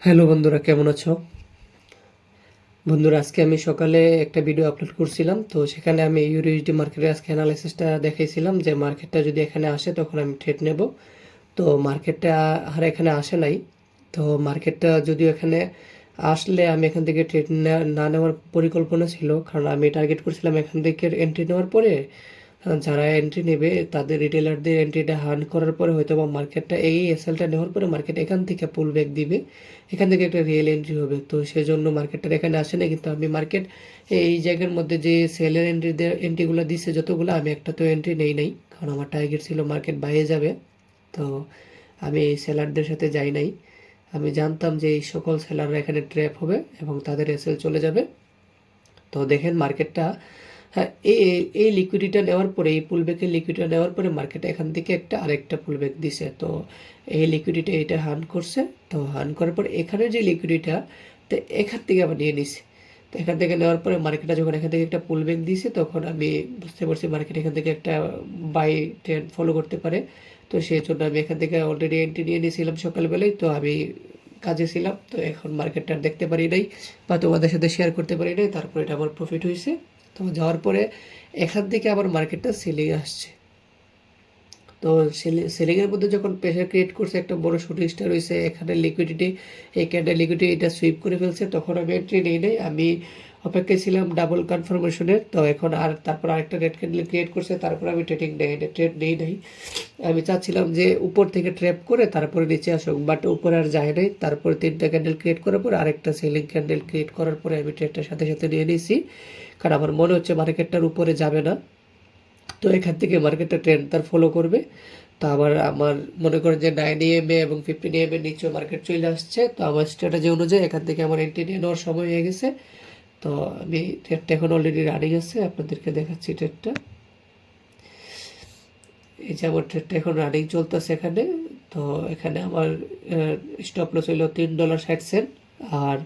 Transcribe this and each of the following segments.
Hello বন্ধুরা, কেমন আছো? বন্ধুরা, আজকে আমি সকালে একটা ভিডিও আপলোড করছিলাম। তো সেখানে আমি ইউএসডি মার্কেটের আজকে অ্যানালাইসিসটা দেখাইছিলাম যে মার্কেটটা যদি এখানে আসে তখন আমি ট্রেড নেব। তো মার্কেটটা আর এখানে আসে নাই। তো মার্কেটটা যদিও এখানে আসলে আমি এখান থেকে ট্রেড না নেওয়ার পরিকল্পনা ছিল, কারণ আমি টার্গেট করছিলাম এখান থেকে এন্ট্রি নেওয়ার পরে যারা এন্ট্রি নেবে তাদের রিটেলারদের এন্ট্রিটা হার্ন করার পরে হয়তো বা মার্কেটটা এই এসএলটা নেওয়ার পরে মার্কেট এখান থেকে পুল ব্যাক দিবে, এখান থেকে একটা রিয়েল এন্ট্রি হবে। তো সেজন্য মার্কেটটা এখানে আসে না, কিন্তু আমি মার্কেট এই জায়গার মধ্যে যে সেলের এন্ট্রিগুলো দিচ্ছে যতগুলো, আমি একটা তো এন্ট্রি নেই নাই, কারণ আমার টার্গেট ছিল মার্কেট বাইরে যাবে। তো আমি এই সেলারদের সাথে যাই নাই। আমি জানতাম যে এই সকল সেলাররা এখানে ট্র্যাপ হবে এবং তাদের এসএল চলে যাবে। তো দেখেন মার্কেটটা, হ্যাঁ, এই এই লিকুইডিটা নেওয়ার পরে, এই পুলব্যাকের লিকুইডিটা নেওয়ার পরে মার্কেট এখান থেকে আরেকটা পুলব্যাক দিছে। তো এই লিকুইডিটা এটা হার্ন করছে। তো হার্ন করার পর এখানে যে লিকুইডিটা, তো এখান থেকে আবার নিয়ে নিছে। তো এখান থেকে নেওয়ার পরে মার্কেটটা যখন এখান থেকে একটা পুলব্যাক দিয়েছে, তখন আমি বুঝতে পারছি মার্কেট এখান থেকে একটা বাই ট্রেন্ড ফলো করতে পারে। তো সেই জন্য আমি এখান থেকে অলরেডি এন্ট্রি নিয়ে নিয়েছিলাম সকালবেলায়। তো আমি কাজে ছিলাম, তো এখন মার্কেটটা দেখতে পারি নাই বা তোমাদের সাথে শেয়ার করতে পারি নাই। তারপরে এটা আমার প্রফিট হয়েছে। তো যাওয়ার পরে এখান থেকে আবার মার্কেটটা সেলিং আসছে। তো সেলিংয়ের মধ্যে যখন প্রেশার ক্রিয়েট করছে, একটা বড় শুটিং স্টার হয়েছে, এখানে লিকুইডিটি, এই ক্যান্ডেল লিকুইডিটি এটা সুইপ করে ফেলছে, তখন আমি এন্ট্রি নেই নাই। আমি অপেক্ষায় ছিলাম ডাবল কনফার্মেশনের। তো এখন আর তারপর আরেকটা রেড ক্যান্ডেল ক্রিয়েট করছে, তারপর আমি ট্রেড নেই নাই। আমি চাচ্ছিলাম যে উপর থেকে ট্র্যাপ করে তারপরে নিচে আসুক, বাট উপরে আর যায় নাই। তারপরে তিনটা ক্যান্ডেল ক্রিয়েট করার পরে আরেকটা সেলিং ক্যান্ডেল ক্রিয়েট করার পরে আমি ট্রেডটার সাথে সাথে নিয়ে নিয়েছি, কারণ আমার মনে হচ্ছে মার্কেটটার উপরে যাবে না। তো এখান থেকে মার্কেটটা ট্রেন্ড তার ফলো করবে। তো আমার মনে করেন যে 9 AM এবং 15 AM এর নিচেও মার্কেট চলে আসছে। তো আমার স্ট্র্যাটেজি অনুযায়ী এখান থেকে আমার এন্ট্রি নিয়ে নেওয়ার সময় হয়ে গেছে। তো আমি ট্রেডটা এখন অলরেডি রানিং আছে, আপনাদেরকে দেখাচ্ছি ট্রেডটা। এই যে আমার ট্রেডটা এখন রানিং চলতেছে এখানে। তো এখানে আমার স্টপ লস হইলো $3.60, আর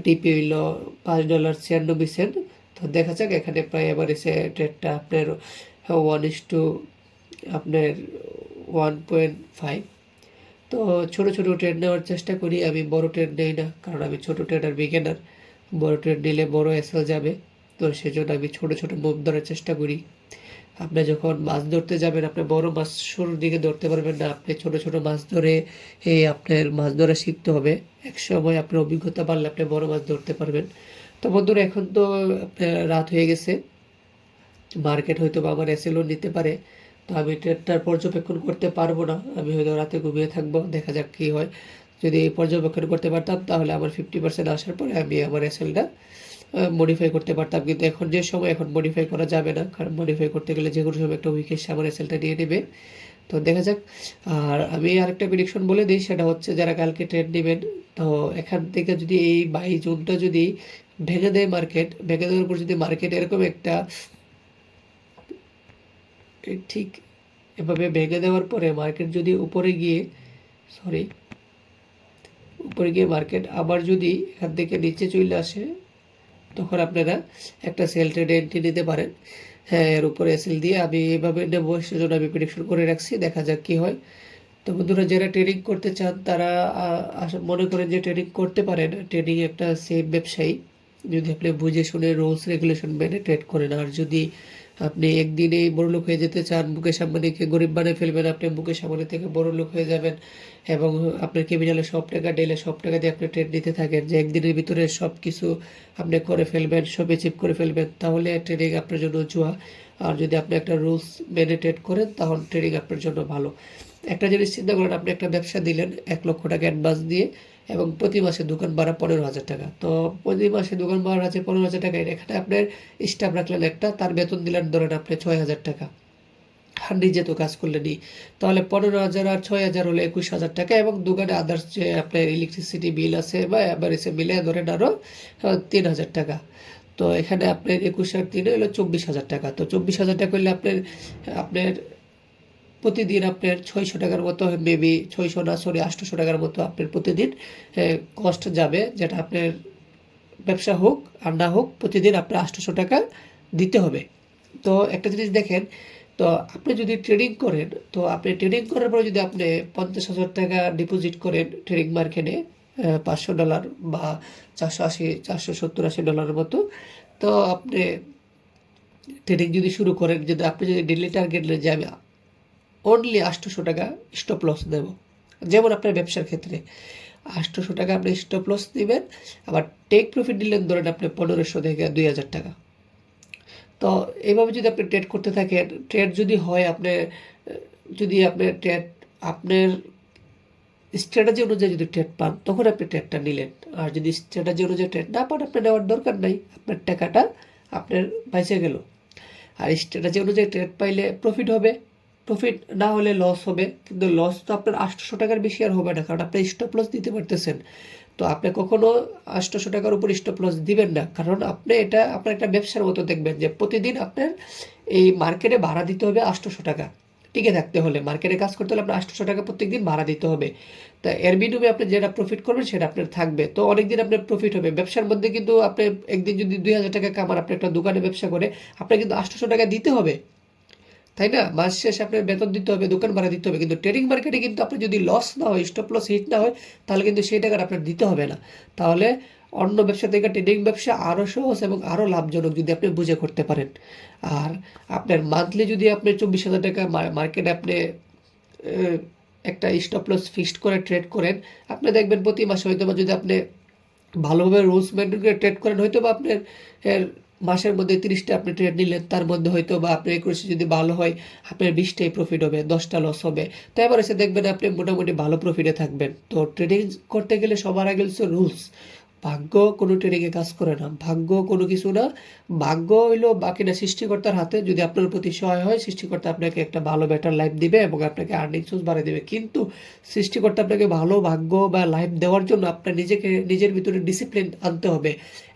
টিপি হইলো $5.96। তো দেখা যাক, এখানে প্রায় আবার এসে ট্রেডটা আপনার 1:, আপনার 1.5। তো ছোট ছোট ট্রেড নেওয়ার চেষ্টা করি, আমি বড় ট্রেড নেই না, কারণ আমি ছোট ট্রেডার বিগিনার। বড় ট্রেড নিলে বড় এসএল যাবে। তো সেজন্য আমি ছোট ছোট মুভ ধরার চেষ্টা করি। আপনি যখন মাছ ধরতে যাবেন, আপনি বড় মাছ শুরুর দিকে ধরতে পারবেন না, আপনি ছোট ছোট মাছ ধরে আপনার মাছ ধরা শিখতে হবে। এক সময় আপনার অভিজ্ঞতা বাড়লে আপনি বড় মাছ ধরতে পারবেন। তো বন্ধুরা, এখন তো আপনার রাত হয়ে গেছে, মার্কেট হয়তো বা আমার এসএলও নিতে পারে। তো আমি ট্রেডটার পর্যবেক্ষণ করতে পারবো না, আমি হয়তো রাতে ঘুমিয়ে থাকবো, দেখা যাক কী হয়। যদি পর্যবেক্ষণ করতে পারতাম তাহলে আমার 50% আসার পরে আমি আমার এসএলটা মডিফাই করতে পারতাম। কিন্তু এখন যে সময়, এখন মডিফাই করা যাবে না, কারণ মডিফাই করতে গেলে যে কোনো সময় একটা উইক এসে আমার এসএলটা নিয়ে নেবে। তো দেখা যাক। আর আমি আরেকটা প্রেডিকশন বলে দিই, সেটা হচ্ছে যারা কালকে ট্রেড নেবেন, তো এখান থেকে যদি এই 22 জুনটা যদি ভেঙে দেয় মার্কেট, ভেঙে দেওয়ার পর যদি মার্কেট এরকম একটা ঠিক এভাবে ভেঙে দেওয়ার পরে মার্কেট যদি উপরে গিয়ে মার্কেট আবার যদি এখান থেকে নিচে চলে আসে, তখন আপনারা একটা সেল ট্রেডে এন্ট্রি নিতে পারেন। হ্যাঁ, এর উপরে এসএল দিয়ে আমি এভাবে নেবো, সেজন্য আমি প্রেডিকশন করে রাখছি, দেখা যাক কী হয়। তো বন্ধুরা, যারা ট্রেডিং করতে চান তারা মনে করেন যে ট্রেডিং করতে পারেন। ট্রেডিং একটা সেফ ব্যবসায়ী, যদি আপনি বুঝে শুনে রুলস রেগুলেশন মেনে ট্রেড করেন। আর যদি আপনি একদিনেই বড়লোক হয়ে যেতে চান, মুকেশ আম্বানিকে গরিব বানিয়ে ফেলবেন, আপনি মুকেশ আম্বানি থেকে বড়লোক হয়ে যাবেন এবং আপনার ক্যাপিটালে সব টাকা ডেলে সব টাকা দিয়ে আপনি ট্রেড নিতে থাকেন, যে একদিনের ভিতরে সব কিছু আপনি করে ফেলবেন, সব অ্যাচিভ করে ফেলবেন, তাহলে ট্রেডিং আপনার জন্য জুয়া। আর যদি আপনি একটা রুলস মেনে ট্রেড করেন, তাহলে ট্রেডিং আপনার জন্য ভালো। একটা জিনিস চিন্তা করেন, আপনি একটা ব্যবসা দিলেন 1 লক্ষ টাকা অ্যাডভান্স দিয়ে, এবং প্রতি মাসে দোকান ভাড়া 15,000 টাকা। তো প্রতি মাসে দোকান ভাড়া আছে 15,000 টাকা, এখানে আপনার স্টাফ রাখলেন একটা, তার বেতন দিলেন ধরেন আপনি 6,000 টাকা, আর নিজে তো কাজ করলেনই। তাহলে 15,000 আর 6,000 হলে 21,000 টাকা, এবং দোকানে আদার্স যে আপনার ইলেকট্রিসিটি বিল আছে বা এবার এসে মিলে ধরেন আরও 3,000 টাকা। তো এখানে আপনার 21 আর 3 হলো 24,000 টাকা। তো 24,000 টাকা হলে আপনার আপনার প্রতিদিন আপনার 600 টাকার মতো, মেবি 600 না, সরি 800 টাকার মতো আপনার প্রতিদিন কস্ট যাবে, যেটা আপনার ব্যবসা হোক আর না হোক, প্রতিদিন আপনার 800 টাকা দিতে হবে। তো একটা জিনিস দেখেন, তো আপনি যদি ট্রেডিং করেন, তো আপনি ট্রেডিং করার পরে যদি আপনি 50,000 টাকা ডিপোজিট করেন ট্রেডিং মার্কেটে, $500 বা 470-80 ডলারের মতো। তো আপনি ট্রেডিং যদি শুরু করেন, যদি আপনি যদি ডেইলি টার্গেট যে আমি অনলি $800 স্টপ লস দেব, যেমন আপনার ব্যবসার ক্ষেত্রে $800 আপনি স্টপ লস দিবেন, আবার টেক প্রফিট দিলেন ধরেন আপনি 1500 থেকে 2000 টাকা। তো এইভাবে যদি আপনি ট্রেড করতে থাকেন, ট্রেড যদি হয় আপনি যদি আপনি ট্রেড আপনার স্ট্র্যাটেজি অনুযায়ী যদি ট্রেড পান তখন আপনি ট্রেডটা নিলেন, আর যদি স্ট্র্যাটেজি অনুযায়ী ট্রেড না পান আপনি নেওয়ার দরকার নাই, আপনার টাকাটা আপনার বাইচে গেল। আর স্ট্র্যাটেজি অনুযায়ী ট্রেড পাইলে প্রফিট হবে, প্রফিট না হলে লস হবে, কিন্তু লস তো আপনার $800 বেশি আর হবে না, কারণ আপনি স্টপ লস দিতে পারতেছেন। তো আপনি কখনো $800 উপর স্টপ লস দিবেন না, কারণ আপনি এটা আপনার একটা ব্যবসার মতো দেখবেন যে প্রতিদিন আপনার এই মার্কেটে ভাড়া দিতে হবে $800। টিকে থাকতে হলে, মার্কেটে কাজ করতে হলে আপনার $800 প্রত্যেকদিন ভাড়া দিতে হবে। তা এর বিনিময়ে আপনি যেটা প্রফিট করবেন সেটা আপনার থাকবে, তো অনেকদিন আপনার প্রফিট হবে। ব্যবসার মধ্যে কিন্তু আপনি একদিন যদি 2000 টাকা কামান, আপনি একটা দোকানে ব্যবসা করে আপনার কিন্তু $800 দিতে হবে, তাই না? মাস শেষে আপনার বেতন দিতে হবে, দোকান ভাড়া দিতে হবে। কিন্তু ট্রেডিং মার্কেটে কিন্তু আপনি যদি লস না হয়, স্টপ লস হিট না হয়, তাহলে কিন্তু সেই টাকাটা আপনার দিতে হবে না। তাহলে অন্য ব্যবসা থেকে ট্রেডিং ব্যবসা আরও সহজ এবং আরও লাভজনক যদি আপনি বুঝে করতে পারেন। আর আপনার মান্থলি যদি আপনি 24,000 টাকা মার্কেটে আপনি একটা স্টপ লস ফিক্সড করে ট্রেড করেন, আপনি দেখবেন প্রতি মাসে হয়তো বা যদি আপনি ভালোভাবে রুলস মেনটেন করে ট্রেড করেন, হয়তো বা আপনার মাসের মধ্যে 30টা আপনি ট্রেড নিলেন, তার মধ্যে হয়তো বা আপনার 21 যদি ভালো হয় আপনার 20টাই প্রফিট হবে, 10টা লস হবে। তো এবার এসে দেখবেন আপনি মোটামুটি ভালো প্রফিটে থাকবেন। তো ট্রেডিং করতে গেলে সবার আগে হচ্ছে রুলস। ভাগ্য কোনো ট্রেডিংয়ে কাজ করে না, ভাগ্য কোনো কিছু না। ভাগ্য হইলো বাকিটা সৃষ্টিকর্তার হাতে, যদি আপনার প্রতি সহায় হয় সৃষ্টিকর্তা আপনাকে একটা ভালো বেটার লাইফ দিবে এবং আপনাকে আর্নিং সোর্স বাড়িয়ে দেবে। কিন্তু সৃষ্টিকর্তা আপনাকে ভালো ভাগ্য বা লাইফ দেওয়ার জন্য আপনার নিজের ভিতরে ডিসিপ্লিন আনতে হবে,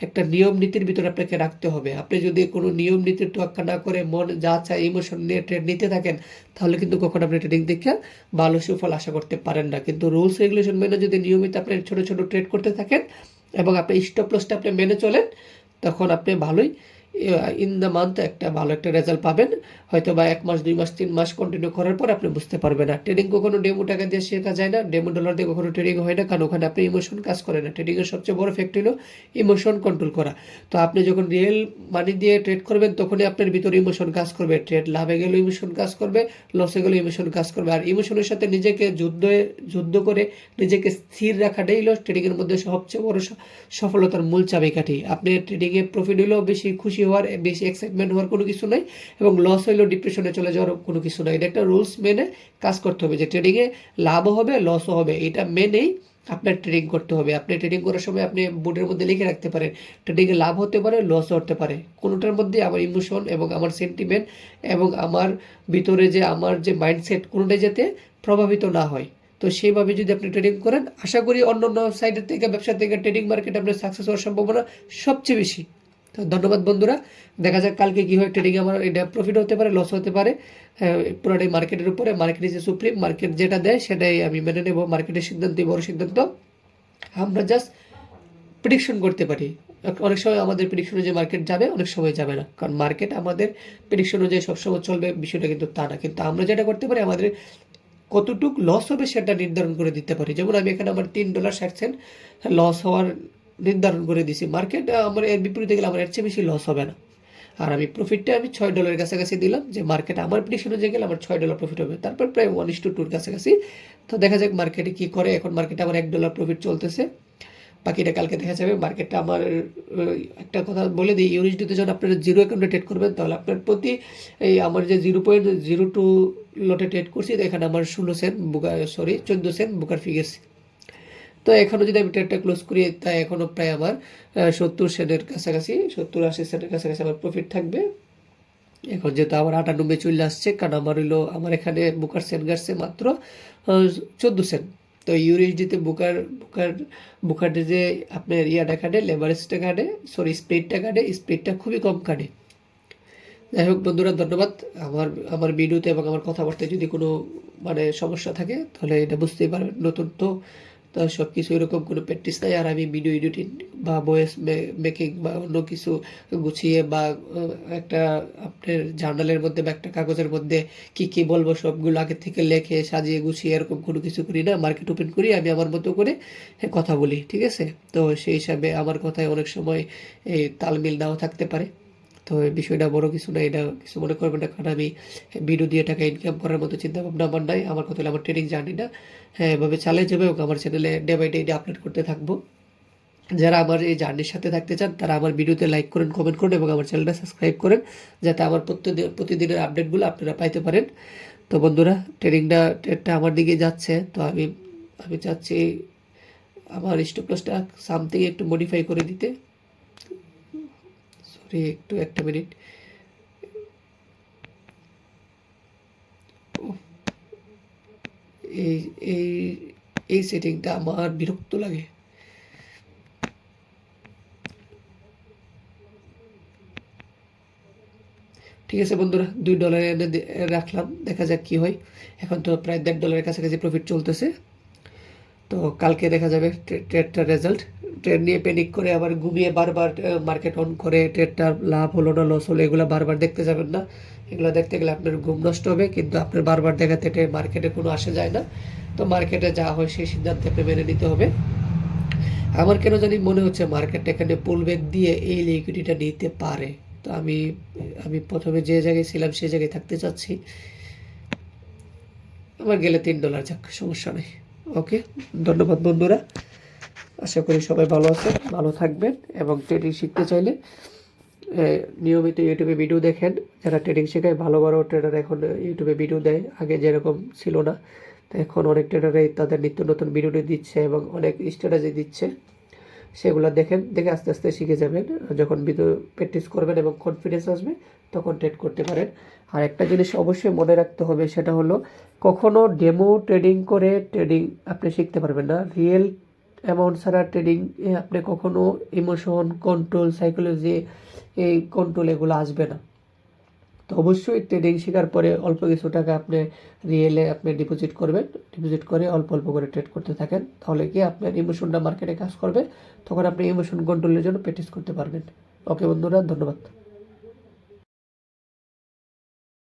একটা নিয়ম নীতির ভিতরে আপনাকে রাখতে হবে। আপনি যদি কোনো নিয়ম নীতির তোয়াক্কা না করে মন যা চায় ইমোশন নিয়ে ট্রেড নিতে থাকেন, তাহলে কিন্তু কখনো আপনি ট্রেডিং দেখে ভালো সুফল আশা করতে পারেন না। কিন্তু রুলস রেগুলেশন মেনে যদি নিয়মিত আপনি ছোট ছোট ট্রেড করতে থাকেন এবং আপনি স্টপ লসটা আপনি মেনে চলেন, তখন আপনি ভালোই ইন দ্য মান্থ একটা ভালো একটা রেজাল্ট পাবেন। হয়তো বা 1 মাস 2 মাস 3 মাস কন্টিনিউ করার পর আপনি বুঝতে পারবেন না। ট্রেডিং কখনো ডেমো টাকা দিয়ে শেখা যায় না, ডেমো ডলার দিয়ে কখনো ট্রেডিং হয় না, কারণ ওখানে আপনি ইমোশন কাজ করে না। ট্রেডিংয়ের সবচেয়ে বড় ফ্যাক্ট হলো ইমোশন কন্ট্রোল করা। তো আপনি যখন রিয়েল মানি দিয়ে ট্রেড করবেন তখনই আপনার ভিতরে ইমোশন কাজ করবে। ট্রেড লাভে গেলে ইমোশন কাজ করবে, লসে গেলে ইমোশন কাজ করবে। আর ইমোশনের সাথে নিজেকে যুদ্ধ করে নিজেকে স্থির রাখাটাই হলো ট্রেডিংয়ের মধ্যে সবচেয়ে বড় সফলতার মূল চাবিকাঠি। আপনি ট্রেডিংয়ে প্রফিট হলেও বেশি খুশি হওয়ার, বেশি এক্সাইটমেন্ট হওয়ার কোনো কিছু নাই, এবং লস হইলেও ডিপ্রেশনে চলে যাওয়ার কোনো কিছু নাই। এটা একটা রুলস মেনে কাজ করতে হবে যে ট্রেডিংয়ে লাভও হবে লসও হবে, এটা মেনেই আপনার ট্রেডিং করতে হবে। আপনি ট্রেডিং করার সময় আপনি বোর্ডের মধ্যে লিখে রাখতে পারেন ট্রেডিংয়ে লাভ হতে পারে, লসও হতে পারে। কোনোটার মধ্যে আমার ইমোশন এবং আমার সেন্টিমেন্ট এবং আমার ভিতরে যে আমার যে মাইন্ডসেট কোনোটাই যাতে প্রভাবিত না হয়। তো সেইভাবে যদি আপনি ট্রেডিং করেন, আশা করি অন্য অন্য সাইডের থেকে ব্যবসা থেকে ট্রেডিং মার্কেটে আপনার সাকসেস হওয়ার সম্ভাবনা সবচেয়ে বেশি। তো ধন্যবাদ বন্ধুরা, দেখা যাক কালকে কী হয়। ট্রেডিংয়ে আমার এটা প্রফিট হতে পারে, লস হতে পারে, পুরোটাই মার্কেটের উপরে। মার্কেট ইজ সুপ্রিম, মার্কেট যেটা দেয় সেটাই আমি মেনে নেব। মার্কেটের সিদ্ধান্তই বড় সিদ্ধান্ত, আমরা জাস্ট প্রেডিকশন করতে পারি। অনেক সময় আমাদের প্রেডিকশন অনুযায়ী মার্কেট যাবে, অনেক সময় যাবে না, কারণ মার্কেট আমাদের প্রেডিকশন অনুযায়ী সবসময় চলবে বিষয়টা কিন্তু তা না। কিন্তু আমরা যেটা করতে পারি আমাদের কতটুক লস হবে সেটা নির্ধারণ করে দিতে পারি। যেমন আমি এখানে আমার $3.60 লস হওয়ার নির্ধারণ করে দিছি, মার্কেট আমার এর বিপরীতে গেলে আমার এর চেয়ে বেশি লস হবে না। আর আমি প্রফিটটা আমি $6 কাছাকাছি দিলাম, যে মার্কেট আমার প্রেডিকশন অনুযায়ী গেলে আমার $6 প্রফিট হবে, তারপর প্রায় 1:2 কাছাকাছি। তো দেখা যাক মার্কেটে কী করে। এখন মার্কেটে আমার $1 প্রফিট চলতেছে, বাকিটা কালকে দেখা যাবে। মার্কেটটা আমার একটা কথা বলে দিই, ইউএসডিতে যখন আপনারা জিরো অ্যাকাউন্টে ট্রেড করবেন তাহলে আপনার প্রতি এই আমার যে 0.02 লটে ট্রেড করছি, এখানে আমার 14 সেন্ট বুকার ফি গেছে। তো এখনও যদি আমি ট্রেডটা ক্লোজ করি, তাই এখনও প্রায় আমার 70 সেন্টের কাছাকাছি, 70-80 সেন্টের কাছাকাছি আমার প্রফিট থাকবে। এখন যেহেতু আমার 98 চলে আসছে, কারণ আমার এখানে বুকার সেন্ট গাছছে মাত্র 14 সেন্ট। তো ইউএসডিতে বুকার যে আপনার ইয়াটা কাটে, লেভারেজটা কাটে, স্প্রেডটা কাটে, স্প্রেডটা খুবই কম কাটে। যাই হোক বন্ধুরা, ধন্যবাদ। আমার ভিডিওতে এবং আমার কথাবার্তায় যদি কোনো সমস্যা থাকে তাহলে এটা বুঝতেই পারবেন। নতুন তো তো সব কিছু এরকম কোনো প্র্যাকটিস নাই। আর আমি ভিডিও এডিটিং বা ভয়েস মেকিং বা অন্য কিছু গুছিয়ে বা একটা আপনার জার্নালের মধ্যে বা একটা কাগজের মধ্যে কি কি বলবো সবগুলো আগে থেকে লেখে সাজিয়ে গুছিয়ে এরকম কোনো কিছু করি না। মার্কেট ওপেন করি, আমি আমার মতো করে কথা বলি, ঠিক আছে? তো সেই হিসাবে আমার কথায় অনেক সময় এই তালমিল নাও থাকতে পারে। তো এই বিষয়টা বড় কিছু না, এটা কিছু মনে করবেন না, কারণ আমি ভিডিও দিয়ে টাকা ইনকাম করার মতো চিন্তা ভাবনা আমার নাই। আমার কথা হলো আমার ট্রেডিং জার্নিটা হ্যাঁ এভাবে চালিয়ে যাবে এবং আমার চ্যানেলে ডে বাই ডে আপলোড করতে থাকবো। যারা আমার এই জার্নির সাথে থাকতে চান তারা আমার ভিডিওতে লাইক করেন, কমেন্ট করেন এবং আমার চ্যানেলটা সাবস্ক্রাইব করেন, যাতে আমার প্রতিদিনের আপডেটগুলো আপনারা পাইতে পারেন। তো বন্ধুরা, ট্রেডটা আমার দিকে যাচ্ছে। তো আমি আমি চাচ্ছি আমার স্টপ লসটা সামথিং একটু মডিফাই করে দিতে। সরি, একটু একটা মিনিট। এই এই এই সেটিংটা আমার বিরক্ত লাগে। ঠিক আছে বন্ধুরা, $2 এনে রাখলাম, দেখা যাক কি হয়। এখন তো প্রায় $1.5 কাছাকাছি প্রফিট চলতেছে। তো কালকে দেখা যাবে ট্রেডটার রেজাল্ট। ট্রেড নিয়ে প্যানিক করে আবার ঘুমিয়ে বারবার মার্কেট অন করে ট্রেডটার লাভ হলো না লস হলো এগুলো বারবার দেখতে যাবেন না। এগুলো দেখতে গেলে আপনার ঘুম নষ্ট হবে, কিন্তু আপনার বারবার দেখাতে মার্কেটে কোনো আসে যায় না। তো মার্কেটে যা হয় সেই সিদ্ধান্ত আপনি মেনে নিতে হবে। আমার কেন জানি মনে হচ্ছে মার্কেটটা এখানে পুলব্যাক দিয়ে এই লিকুইডিটিটা নিতে পারে। তো আমি আমি প্রথমে যে জায়গায় ছিলাম সেই জায়গায় থাকতে চাচ্ছি। আমার গেলে $3 যাক, সমস্যা নেই। ওকে, ধন্যবাদ বন্ধুরা। আশা করি সবাই ভালো আছেন, ভালো থাকবেন এবং ট্রেডিং শিখতে চাইলে নিয়মিত ইউটিউবে ভিডিও দেখেন। যারা ট্রেডিং শেখায় ভালো ভালো ট্রেডার এখন ইউটিউবে ভিডিও দেয়, আগে যেরকম ছিল না। তো এখন অনেক ট্রেডারই তাদের নিত্য নতুন ভিডিও দিচ্ছে এবং অনেক স্ট্র্যাটেজি দিচ্ছে। সেগুলো দেখেন, দেখে আস্তে আস্তে শিখে যাবেন। যখন ভিডিও প্র্যাকটিস করবেন এবং কনফিডেন্স আসবে তখন ট্রেড করতে পারেন। আর একটা জিনিস অবশ্যই মনে রাখতে হবে, সেটা হলো কখনো ডেমো ট্রেডিং করে ট্রেডিং আপনি শিখতে পারবেন না। রিয়েল অ্যামাউন্ট ছাড়া ট্রেডিং আপনি কখনো ইমোশন কন্ট্রোল সাইকোলজি এই কন্ট্রোল এগুলো আসবে না। তো অবশ্যই ট্রেডিং শেখার পরে অল্প কিছু টাকা আপনি রিয়েলে আপনি ডিপোজিট করবেন, ডিপোজিট করে অল্প অল্প করে ট্রেড করতে থাকেন। তাহলে কি আপনার ইমোশনটা মার্কেটে কাজ করবে, তখন আপনি ইমোশন কন্ট্রোলের জন্য প্র্যাকটিস করতে পারবেন। ওকে বন্ধুরা, ধন্যবাদ।